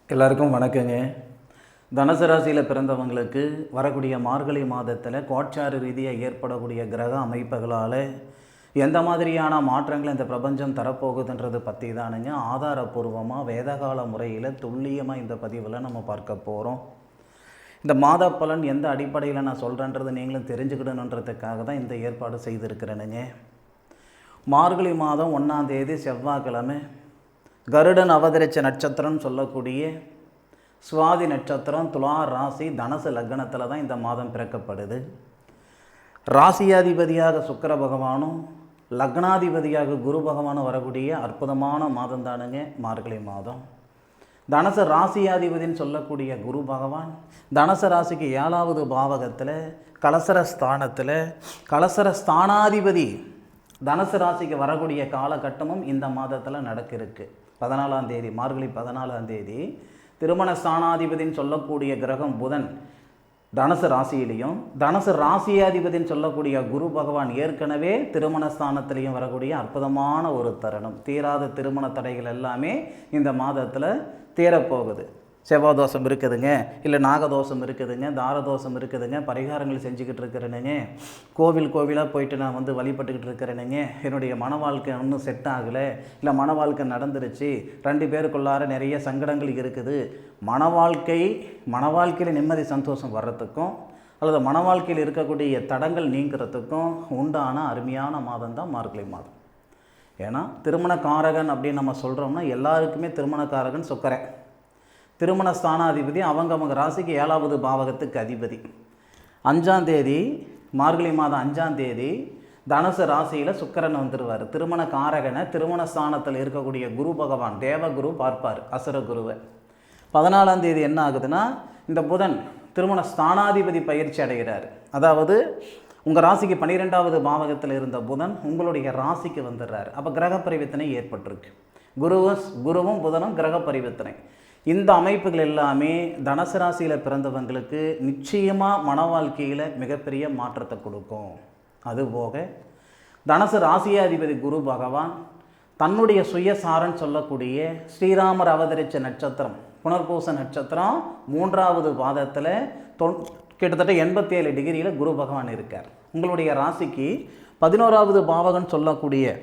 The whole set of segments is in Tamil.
எல்லாருக்கும் வணக்கங்க. தனுசு ராசியில் பிறந்தவங்களுக்கு வரக்கூடிய மார்கழி மாதத்தில் கோட்சார ரீதியாக ஏற்படக்கூடிய கிரக அமைப்புகளால் எந்த மாதிரியான மாற்றங்கள் இந்த பிரபஞ்சம் தரப்போகுதுன்றது பற்றி தானுங்க ஆதாரபூர்வமாக வேதகால முறையில் துல்லியமாக இந்த பதிவில் நம்ம பார்க்க போகிறோம். இந்த மாத பலன் எந்த அடிப்படையில் நான் சொல்கிறேன்றது நீங்களும் தெரிஞ்சுக்கிடணுன்றதுக்காக தான் இந்த ஏற்பாடு செய்திருக்கிறேனுங்க. மார்கழி மாதம் 1ஆம் தேதி செவ்வாய்க்கிழமை கருடன் அவதரித்த நட்சத்திரம்னு சொல்லக்கூடிய சுவாதி நட்சத்திரம் துலா ராசி தனுசு லக்னத்தில் தான் இந்த மாதம் பிறக்கப்படுது. ராசியாதிபதியாக சுக்கிர பகவானும் லக்னாதிபதியாக குரு பகவானும் வரக்கூடிய அற்புதமான மாதம் தானுங்க மார்கழி மாதம். தனுசு ராசியாதிபதினு சொல்லக்கூடிய குரு பகவான் தனுசு ராசிக்கு 7வது பாவகத்தில் கலசர ஸ்தானாதிபதி தனுசு ராசிக்கு வரக்கூடிய காலகட்டமும் இந்த மாதத்தில் நடக்கிருக்கு. 14ஆம் தேதி மார்கழி 14ஆம் தேதி திருமண ஸ்தானாதிபதினு சொல்லக்கூடிய கிரகம் புதன் தனுசு ராசியிலையும் தனுசு ராசியாதிபதினு சொல்லக்கூடிய குரு பகவான் ஏற்கனவே திருமண ஸ்தானத்திலையும் வரக்கூடிய அற்புதமான ஒரு தருணம். தீராத திருமண தடைகள் எல்லாமே இந்த மாதத்தில் தீரப்போகுது. செவ்வாய் தோஷம் இருக்குதுங்க, இல்லை நாகதோஷம் இருக்குதுங்க, தாரதோஷம் இருக்குதுங்க, பரிகாரங்கள் செஞ்சுக்கிட்டு இருக்கிறேனுங்க, கோவிலாக போயிட்டு நான் வழிபட்டுக்கிட்டு இருக்கிறேனுங்க, என்னுடைய மன வாழ்க்கை இன்னும் செட் ஆகலை, இல்லை மன வாழ்க்கை நடந்துருச்சு, 2 பேருக்குள்ளார நிறைய சங்கடங்கள் இருக்குது. மன வாழ்க்கையில் நிம்மதி சந்தோஷம் வர்றதுக்கும் அல்லது மன வாழ்க்கையில் இருக்கக்கூடிய தடங்கள் நீங்கிறதுக்கும் உண்டான அருமையான மாதம் தான் மார்கழி மாதம். ஏன்னா திருமணக்காரகன் அப்படின்னு நம்ம சொல்கிறோம்னா எல்லாருக்குமே திருமணக்காரகன் சுக்கிரன். திருமண ஸ்தானாதிபதி அவங்க ராசிக்கு 7வது பாவகத்துக்கு அதிபதி. 5ஆம் தேதி மார்கழி மாதம் 5ஆம் தேதி தனுசு ராசியில் சுக்கிரன் வந்துடுவார். திருமண காரகனை திருமண ஸ்தானத்தில் இருக்கக்கூடிய குரு பகவான் தேவகுரு பார்ப்பார் அசுர குருவை. 14ஆம் தேதி என்ன ஆகுதுன்னா இந்த புதன் திருமண ஸ்தானாதிபதி பயிற்சி அடைகிறார். அதாவது உங்கள் ராசிக்கு 12வது பாவகத்தில் இருந்த புதன் உங்களுடைய ராசிக்கு வந்துடுறார். அப்போ கிரக பரிவர்த்தனை ஏற்பட்டிருக்கு. குருவும் புதனும் கிரக பரிவர்த்தனை. இந்த அமைப்புகள் எல்லாமே தனுசு ராசியில் பிறந்தவங்களுக்கு நிச்சயமாக மன வாழ்க்கையில் மிகப்பெரிய மாற்றத்தை கொடுக்கும். அதுபோக தனுசு ராசியாதிபதி குரு பகவான் தன்னுடைய சுயசாரன் சொல்லக்கூடிய ஸ்ரீராமர் அவதரித்த நட்சத்திரம் புனர்பூச நட்சத்திரம் 3வது பாதத்தில் கிட்டத்தட்ட 87 டிகிரியில் குரு பகவான் இருக்கார். உங்களுடைய ராசிக்கு 11வது பாவகன் சொல்லக்கூடிய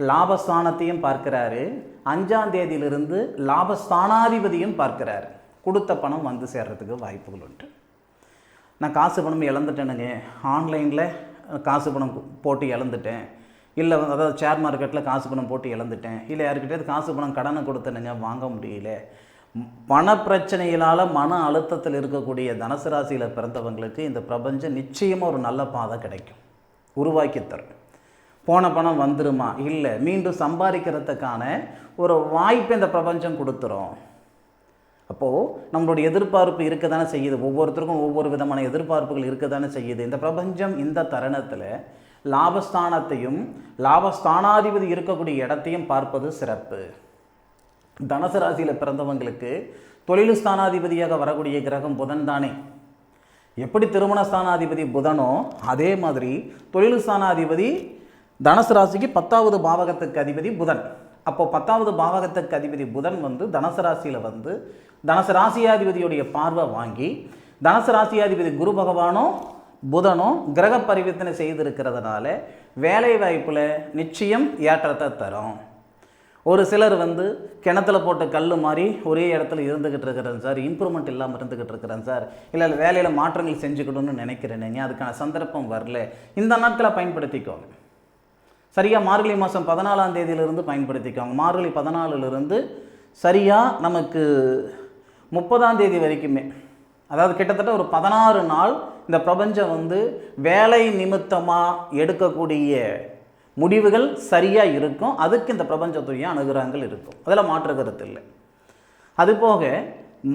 லாபஸ்தானத்தையும் பார்க்கிறாரு. 5ஆம் தேதியிலிருந்து லாபஸ்தானாதிபதியும் பார்க்கிறாரு. கொடுத்த பணம் வந்து சேர்றதுக்கு வாய்ப்புகள் உண்டு. நான் காசு பணம் இழந்துட்டேனுங்க, ஆன்லைனில் காசு பணம் போட்டு இழந்துட்டேன், இல்லை அதாவது ஷேர் மார்க்கெட்டில் காசு பணம் போட்டு இழந்துட்டேன், இல்லை யாருக்கிட்டே காசு பணம் கடனை கொடுத்தேனுங்க வாங்க முடியல. பண பிரச்சனைகளால் மன அழுத்தத்தில் இருக்கக்கூடிய தனுசு ராசியில் பிறந்தவங்களுக்கு இந்த பிரபஞ்சம் நிச்சயமாக ஒரு நல்ல பாதை கிடைக்கும், உருவாக்கி தரும். போன பணம் வந்துருமா, இல்லை மீண்டும் சம்பாதிக்கிறதுக்கான ஒரு வாய்ப்பை இந்த பிரபஞ்சம் கொடுத்துரும். அப்போது நம்மளுடைய எதிர்பார்ப்பு இருக்க தானே செய்யுது. ஒவ்வொருத்தருக்கும் ஒவ்வொரு விதமான எதிர்பார்ப்புகள் இருக்க தானே செய்யுது. இந்த பிரபஞ்சம் இந்த தருணத்தில் லாபஸ்தானத்தையும் லாபஸ்தானாதிபதி இருக்கக்கூடிய இடத்தையும் பார்ப்பது சிறப்பு. தனுசு ராசியில் பிறந்தவங்களுக்கு தொழில் ஸ்தானாதிபதியாக வரக்கூடிய கிரகம் புதன் தானே. எப்படி திருமண ஸ்தானாதிபதி புதனோ அதே மாதிரி தொழில் ஸ்தானாதிபதி தனுசு ராசிக்கு 10வது பாவகத்துக்கு அதிபதி புதன். அப்போ 10வது பாவகத்துக்கு அதிபதி புதன் தனுசு ராசியில் தனுசு ராசியாதிபதியுடைய பார்வை வாங்கி தனுசு ராசியாதிபதி குரு பகவானும் புதனும் கிரக பரிவர்த்தனை செய்திருக்கிறதுனால வேலை வாய்ப்பில் நிச்சயம் ஏற்றத்தை தரும். ஒரு சிலர் கிணத்துல போட்ட கல் மாதிரி ஒரே இடத்துல இருந்துக்கிட்டு இருக்கிறேன் சார், இம்ப்ரூவ்மெண்ட் இல்லாமல் இருந்துக்கிட்டு இருக்கிறேன் சார், இல்லை வேலையில் மாற்றங்கள் செஞ்சுக்கணும்னு நினைக்கிறேனுங்க, அதுக்கான சந்தர்ப்பம் வரல. இந்த நாட்களை பயன்படுத்திக்கோங்க. சரியாக மார்கழி மாதம் 14ஆம் தேதியிலிருந்து பயன்படுத்திக்கோங்க. மார்கழி 14லிருந்து சரியாக நமக்கு 30ஆம் தேதி வரைக்குமே, அதாவது கிட்டத்தட்ட ஒரு 16 நாள் இந்த பிரபஞ்சம் வேலை நிமித்தமாக எடுக்கக்கூடிய முடிவுகள் சரியாக இருக்கும். அதுக்கு இந்த பிரபஞ்சத்துடைய அனுகிரகங்கள் இருக்கும், அதில் மாற்று கருத்து இல்லை. அதுபோக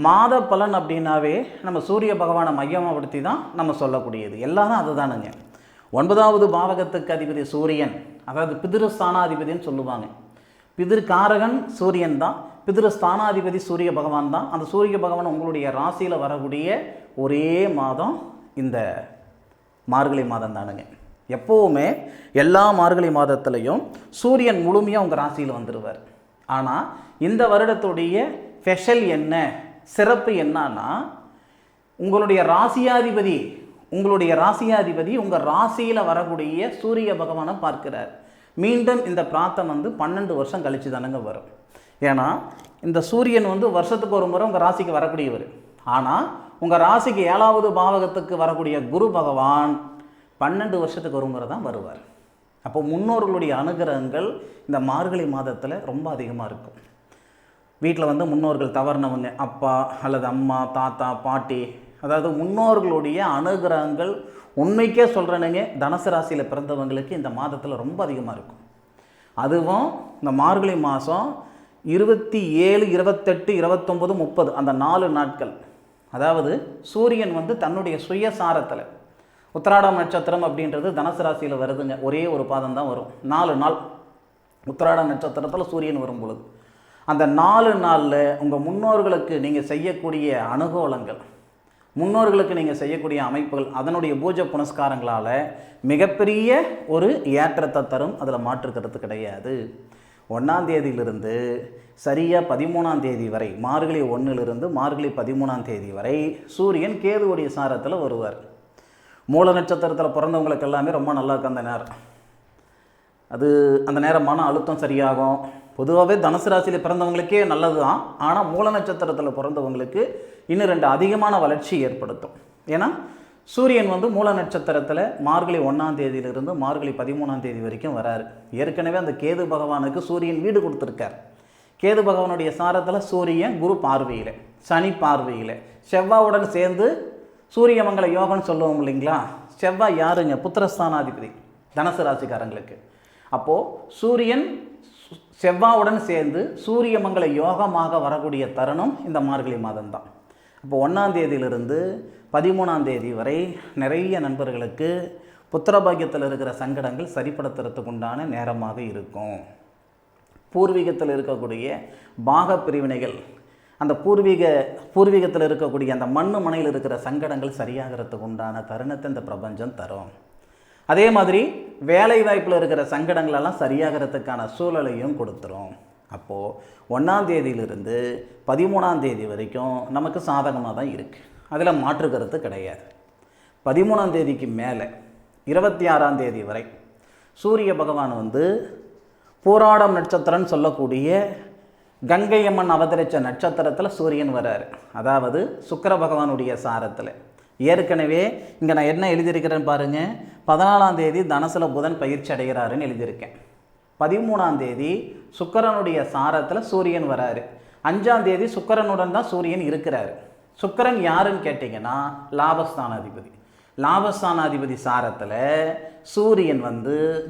மாத பலன் அப்படின்னாவே நம்ம சூரிய பகவானை மையமாகப்படுத்தி தான் நம்ம சொல்லக்கூடியது. எல்லாரும் அதுதானுங்க. 9வது பாவகத்துக்கு அதிபதி சூரியன், அதாவது பிதிருஸ்தானாதிபதினு சொல்லுவாங்க. பிதிர்காரகன் சூரியன் தான், பிதிருஸ்தானாதிபதி சூரிய பகவான் தான். அந்த சூரிய பகவான் உங்களுடைய ராசியில் வரக்கூடிய ஒரே மாதம் இந்த மார்கழி மாதம் தானுங்க. எப்போவுமே எல்லா மார்கழி மாதத்துலேயும் சூரியன் முழுமையாக உங்கள் ராசியில் வந்துடுவார். ஆனால் இந்த வருடத்துடைய ஸ்பெஷல் என்ன சிறப்பு என்னன்னா, உங்களுடைய ராசியாதிபதி உங்கள் ராசியில் வரக்கூடிய சூரிய பகவானை பார்க்கிறார். மீண்டும் இந்த பிராத்தம் 12 வருஷம் கழிச்சு தானுங்க வரும். ஏன்னா இந்த சூரியன் வருஷத்துக்கு ஒரு முறை உங்கள் ராசிக்கு வரக்கூடியவர். ஆனால் உங்கள் ராசிக்கு 7வது பாவகத்துக்கு வரக்கூடிய குரு பகவான் 12 வருஷத்துக்கு ஒரு முறை தான் வருவார். அப்போ முன்னோர்களுடைய அனுகிரகங்கள் இந்த மார்கழி மாதத்தில் ரொம்ப அதிகமாக இருக்கும். வீட்டில் முன்னோர்கள் தவறினவங்க, அப்பா அல்லது அம்மா, தாத்தா, பாட்டி, அதாவது முன்னோர்களுடைய அனுகிரகங்கள் உண்மைக்கே சொல்கிறேனுங்க, தனுசு ராசியில் பிறந்தவங்களுக்கு இந்த மாதத்தில் ரொம்ப அதிகமாக இருக்கும். அதுவும் இந்த மார்கழி மாதம் 27, 28, 29, 30 அந்த 4 நாட்கள், அதாவது சூரியன் தன்னுடைய சுயசாரத்தில், உத்திராடம் நட்சத்திரம் அப்படின்றது தனுசு ராசியில் வருதுங்க, ஒரே ஒரு பாதம் தான் வரும். 4 நாள் உத்திராட நட்சத்திரத்தில் சூரியன் வரும் பொழுது அந்த 4 நாளில் உங்கள் முன்னோர்களுக்கு நீங்கள் செய்யக்கூடிய அனுகூலங்கள், முன்னோர்களுக்கு நீங்கள் செய்யக்கூடிய அமைப்புகள், அதனுடைய பூஜை புனஸ்காரங்களால் மிகப்பெரிய ஒரு ஏற்றத்தை தரும். அதில் மாற்றுக்கிறது கிடையாது. 1ஆம் தேதியிலிருந்து சரியாக 13ஆம் தேதி வரை, மார்கழி 1லிருந்து மார்கழி 13ஆம் தேதி வரை சூரியன் கேதுவுடைய சாரத்தில் வருவார். மூல நட்சத்திரத்தில் பிறந்தவங்களுக்கு எல்லாமே ரொம்ப நல்லா இருக்கும் அந்த நேரம். அந்த நேரம் மன அழுத்தம் சரியாகும். பொதுவாகவே தனுசு ராசியில் பிறந்தவங்களுக்கே நல்லது தான். ஆனால் மூல நட்சத்திரத்தில் பிறந்தவங்களுக்கு இன்னும் 2 அதிகமான வளர்ச்சி ஏற்படுத்தும். ஏன்னா சூரியன் மூல நட்சத்திரத்தில் மார்கழி 1ஆம் தேதியிலிருந்து மார்கழி 13ஆம் தேதி வரைக்கும் வராரு. ஏற்கனவே அந்த கேது பகவானுக்கு சூரியன் வீடு கொடுத்துருக்கார். கேது பகவானுடைய சாரத்தில் சூரியன் குரு பார்வையில், சனி பார்வையில், செவ்வாயுடன் சேர்ந்து சூரியமங்கல யோகம்னு சொல்லுவோம் இல்லைங்களா. செவ்வாய் யாருங்க? புத்திரஸ்தானாதிபதி தனுசு ராசிக்காரங்களுக்கு. அப்போது சூரியன் செவ்வாயுடன் சேர்ந்து சூரியமங்கல யோகமாக வரக்கூடிய தருணம் இந்த மார்கழி மாதம்தான். அப்போ 1ஆம் தேதியிலிருந்து 13ஆம் தேதி வரை நிறைய நண்பர்களுக்கு புத்திரபாகியத்தில் இருக்கிற சங்கடங்கள் சரிப்படுத்துறதுக்கு உண்டான நேரமாக இருக்கும். பூர்வீகத்தில் இருக்கக்கூடிய பாக பிரிவினைகள், அந்த பூர்வீகத்தில் இருக்கக்கூடிய அந்த மண்ணு மனையில் இருக்கிற சங்கடங்கள் சரியாகிறதுக்கு உண்டான தருணத்தை இந்த பிரபஞ்சம் தரும். அதே மாதிரி வேலை வாய்ப்பில் இருக்கிற சங்கடங்களெல்லாம் சரியாகிறதுக்கான சூழலையும் கொடுத்துரும். அப்போது 1ஆம் தேதியிலிருந்து 13ஆம் தேதி வரைக்கும் நமக்கு சாதகமாக தான் இருக்குது. அதில் மாற்றுக்கிறது கிடையாது. 13ஆம் தேதிக்கு மேலே 26ஆம் தேதி வரை சூரிய பகவான் பூராடம் நட்சத்திரம்னு சொல்லக்கூடிய கங்கை அம்மன் அவதரித்த நட்சத்திரத்தில் சூரியன் வர்றார். அதாவது சுக்கிர பகவானுடைய சாரத்தில். ஏற்கனவே இங்கே நான் என்ன எழுதியிருக்கிறேன்னு பாருங்கள். 14ஆம் தேதி தனுசில் புதன் பயிற்சி அடைகிறாருன்னு எழுதியிருக்கேன். 13ஆம் தேதி சுக்கிரனுடைய சாரத்தில் சூரியன் வராரு. 5ஆம் தேதி சுக்கிரனுடன் தான் சூரியன் இருக்கிறார். சுக்கிரன் யாருன்னு கேட்டிங்கன்னா லாபஸ்தானாதிபதி. லாபஸ்தானாதிபதி சாரத்தில் சூரியன்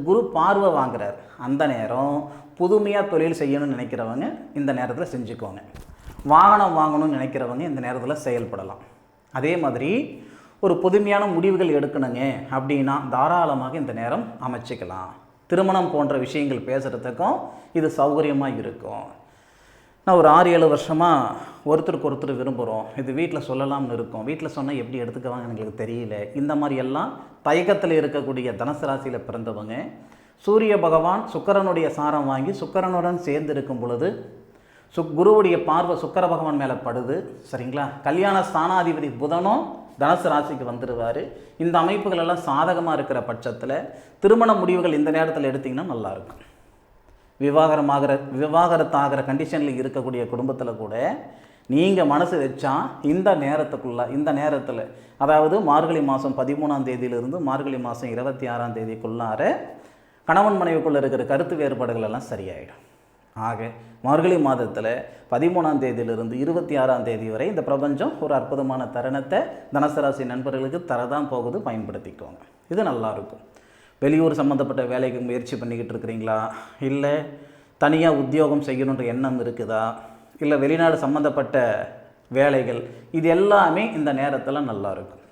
குரு பார்வை வாங்குறார். அந்த நேரம் புதுமையாக தொழில் செய்யணும்னு நினைக்கிறவங்க இந்த நேரத்தில் செஞ்சுக்கோங்க. வாகனம் வாங்கணும்னு நினைக்கிறவங்க இந்த நேரத்தில் செயல்படலாம். அதே மாதிரி ஒரு புதுமையான முடிவுகள் எடுக்கணுங்க அப்படின்னா தாராளமாக இந்த நேரம் அமைச்சிக்கலாம். திருமணம் போன்ற விஷயங்கள் பேசுகிறதுக்கும் இது சௌகரியமாக இருக்கும். நான் ஒரு 6-7 வருஷமாக ஒருத்தருக்கு ஒருத்தர் விரும்புகிறோம், இது வீட்டில் சொல்லலாம்னு இருக்கோம், வீட்டில் சொன்னால் எப்படி எடுத்துக்குவாங்க எங்களுக்கு தெரியல, இந்த மாதிரி எல்லாம் தயக்கத்தில் இருக்கக்கூடிய தனுசு ராசியில் பிறந்தவங்க சூரிய பகவான் சுக்கிரனுடைய சாரம் வாங்கி சுக்கிரனுடன் சேர்ந்து இருக்கும் பொழுது குருவுடைய பார்வை சுக்கிர பகவான் மேலே படுது. சரிங்களா? கல்யாண ஸ்தானாதிபதி புதனும் தனுசு ராசிக்கு வந்துடுவார். இந்த அமைப்புகள் எல்லாம் சாதகமாக இருக்கிற பட்சத்தில் திருமண முடிவுகள் இந்த நேரத்தில் எடுத்திங்கன்னா நல்லாயிருக்கும். விவாகரத்தாகிற கண்டிஷனில் இருக்கக்கூடிய குடும்பத்தில் கூட நீங்கள் மனசு வச்சா இந்த நேரத்தில் அதாவது மார்கழி மாதம் 13ஆம் தேதியிலிருந்து மார்கழி மாதம் 26ஆம் தேதிக்குள்ளார கணவன் மனைவிக்குள்ளே இருக்கிற கருத்து வேறுபாடுகள் எல்லாம் சரியாயிடும். ஆக மார்கழி மாதத்தில் 13ஆம் தேதியிலிருந்து 26ஆம் தேதி வரை இந்த பிரபஞ்சம் ஒரு அற்புதமான தருணத்தை தனுசு ராசி நண்பர்களுக்கு தரதான் போகுது. பயன்படுத்திக்கோங்க. இது நல்லாயிருக்கும். வெளியூர் சம்மந்தப்பட்ட வேலைக்கு முயற்சி பண்ணிக்கிட்டு இருக்கிறீங்களா, இல்லை தனியாக உத்தியோகம் செய்யணுன்ற எண்ணம் இருக்குதா, இல்லை வெளிநாடு சம்மந்தப்பட்ட வேலைகள், இது எல்லாமே இந்த நேரத்தில் நல்லாயிருக்கும்.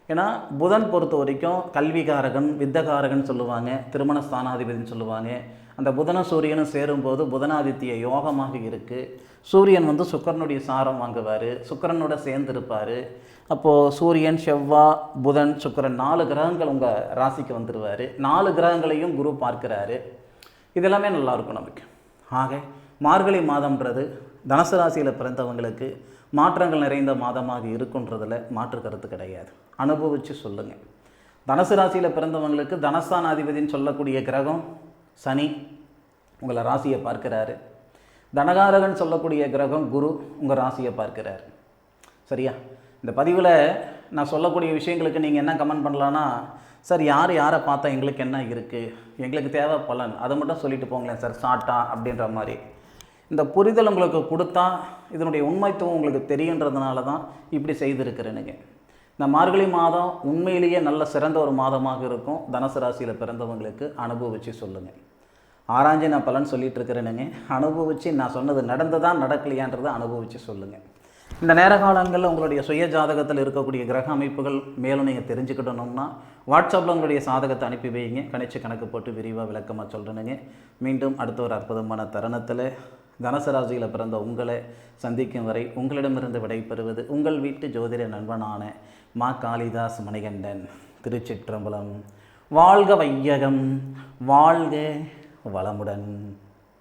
ஏன்னா புதன் பொறுத்த வரைக்கும் கல்விகாரகன், வித்தகாரகன் சொல்லுவாங்க, திருமண ஸ்தானாதிபதினு சொல்லுவாங்க. அந்த புதன சூரியனும் சேரும்போது புதனாதித்ய யோகமாக இருக்குது. சூரியன் சுக்கிரனுடைய சாரம் வாங்குவார், சுக்கிரனோட சேர்ந்துருப்பார். அப்போது சூரியன், செவ்வாய், புதன், சுக்கிரன் 4 கிரகங்கள் உங்கள் ராசிக்கு வந்துடுவார். 4 கிரகங்களையும் குரு பார்க்குறாரு. இதெல்லாமே நல்லாயிருக்கும் நமக்கு. ஆக மார்கழி மாதம்ன்றது தனுசு ராசியில் பிறந்தவங்களுக்கு மாற்றங்கள் நிறைந்த மாதமாக இருக்குன்றதில் மாற்று கருத்து கிடையாது. அனுபவித்து சொல்லுங்கள். தனுசு ராசியில் பிறந்தவங்களுக்கு தனஸ்தானாதிபதினு சொல்லக்கூடிய கிரகம் சனி உங்களை ராசியை பார்க்கிறாரு. தனகாரகன் சொல்லக்கூடிய கிரகம் குரு உங்கள் ராசியை பார்க்கிறாரு. சரியா? இந்த பதிவில் நான் சொல்லக்கூடிய விஷயங்களுக்கு நீங்கள் என்ன கமெண்ட் பண்ணலான்னா, சார் யாரை பார்த்தா எங்களுக்கு என்ன இருக்குது, எங்களுக்கு தேவை பலன், அதை மட்டும் சொல்லிட்டு போங்களேன் சார் ஷார்ட்டா அப்படின்ற மாதிரி. இந்த புரிதல் உங்களுக்கு கொடுத்தா இதனுடைய உண்மைத்துவம் உங்களுக்கு தெரியுன்றதுனால தான் இப்படி செய்திருக்கிறேனுங்க. இந்த மார்கழி மாதம் உண்மையிலேயே நல்ல சிறந்த ஒரு மாதமாக இருக்கும். தனுசு ராசியில் பிறந்தவங்களுக்கு அனுபவித்து சொல்லுங்கள். ஆராய்ச்சி நான் பலன் சொல்லிகிட்டு இருக்கிறேனுங்க. அனுபவித்து நான் சொன்னது நடந்ததா நடக்கலையான்றதை அனுபவித்து சொல்லுங்கள். இந்த நேர காலங்களில் உங்களுடைய சுய ஜாதகத்தில் இருக்கக்கூடிய கிரக அமைப்புகள் மேலும் நீங்கள் தெரிஞ்சுக்கிட்டணும்னா வாட்ஸ்அப்பில் உங்களுடைய சாதகத்தை அனுப்பி வைங்க. கணிச்சு போட்டு விரிவாக விளக்கமாக சொல்கிறேனுங்க. மீண்டும் அடுத்த ஒரு அற்புதமான தருணத்தில் தனுசு ராசியில் பிறந்த உங்களை சந்திக்கும் வரை உங்களிடமிருந்து விடைபெறுவது உங்கள் வீட்டு ஜோதிட நண்பனான மா காளிதாஸ் மணிகண்டன். திருச்சிற்றம்பலம். வாழ்க வையகம், வாழ்க வளமுடன்.